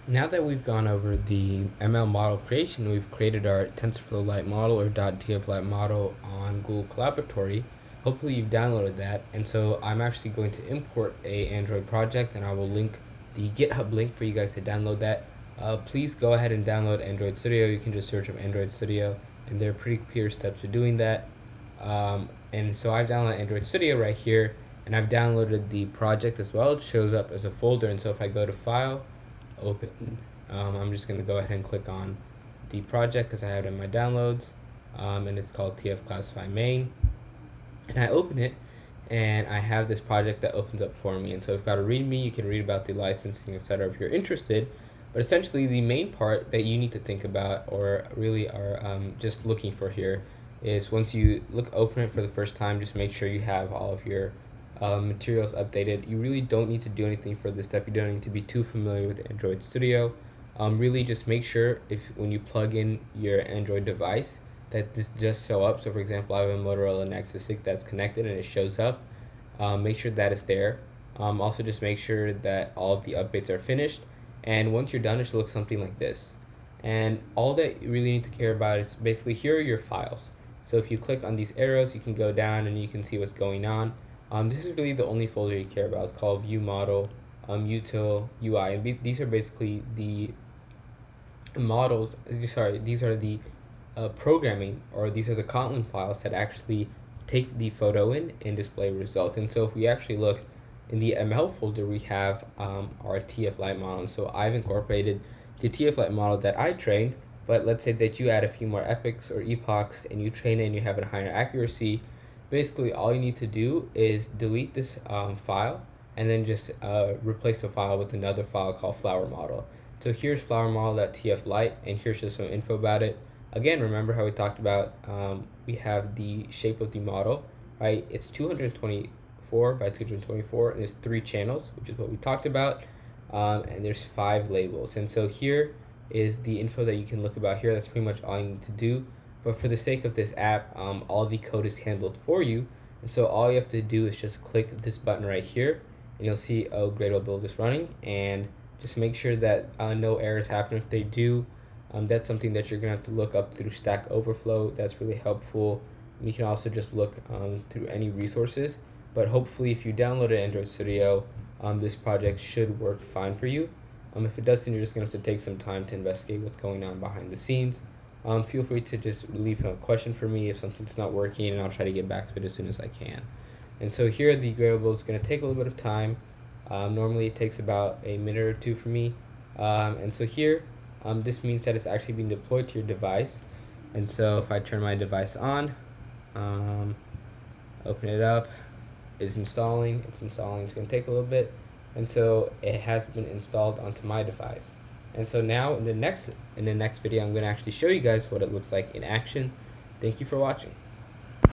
Now that we've gone over the ML model creation, we've created our TensorFlow Lite model or .tf Lite model on Google Collaboratory. Hopefully you've downloaded that. And so I'm actually going to import a Android project, and I will link the GitHub link for you guys to download that. Please go ahead and download Android Studio. You can just search up Android Studio, and there are pretty clear steps to doing that. And so I've downloaded Android Studio right here, and I've downloaded the project as well. It shows up as a folder, and so if I go to File, Open, I'm just going to go ahead and click on the project because I have it in my downloads, and it's called TF Classify Main, and I open it, and I have this project that opens up for me. And so if you've got a README, you can read about the licensing, etc. if you're interested. But essentially the main part that you need to think about, or really are just looking for here, is once you open it for the first time, just make sure you have all of your materials updated. You really don't need to do anything for this step. You don't need to be too familiar with Android Studio. Really just make sure when you plug in your Android device that this just show up. So for example, I have a Motorola Nexus 6 that's connected and it shows up. Make sure that is there. Also just make sure that all of the updates are finished. And once you're done, it should look something like this. And all that you really need to care about is basically here are your files. So if you click on these arrows, you can go down and you can see what's going on. This is really the only folder you care about. It's called View Model, Util, UI, and these are basically the models. Sorry, these are the programming, or these are the Kotlin files that actually take the photo in and display results. And so if we actually look in the ML folder, we have our TF Lite model. And so I've incorporated the TF Lite model that I trained, but let's say that you add a few more epochs or epochs and you train it and you have a higher accuracy. Basically, all you need to do is delete this file and then just replace the file with another file called flower model. So here's flower model.tf Lite, and here's just some info about it. Again, remember how we talked about we have the shape of the model, right? It's 224 by 224, and there's 3 channels, which is what we talked about, and there's 5 labels. And so here is the info that you can look about here. That's pretty much all you need to do. But for the sake of this app, all the code is handled for you. And so all you have to do is just click this button right here, and you'll see, oh, Gradle build is running. And just make sure that no errors happen. If they do, that's something that you're going to have to look up through Stack Overflow. That's really helpful. And you can also just look through any resources. But hopefully, if you downloaded Android Studio, this project should work fine for you. If it doesn't, you're just going to have to take some time to investigate what's going on behind the scenes. Feel free to just leave a question for me if something's not working, and I'll try to get back to it as soon as I can. And so here, the Gradle is going to take a little bit of time. Normally, it takes about a minute or two for me. And so here, this means that it's actually being deployed to your device. And so if I turn my device on, open it up, it's installing. It's going to take a little bit. And so it has been installed onto my device. And so now in the next video, I'm going to actually show you guys what it looks like in action. Thank you for watching.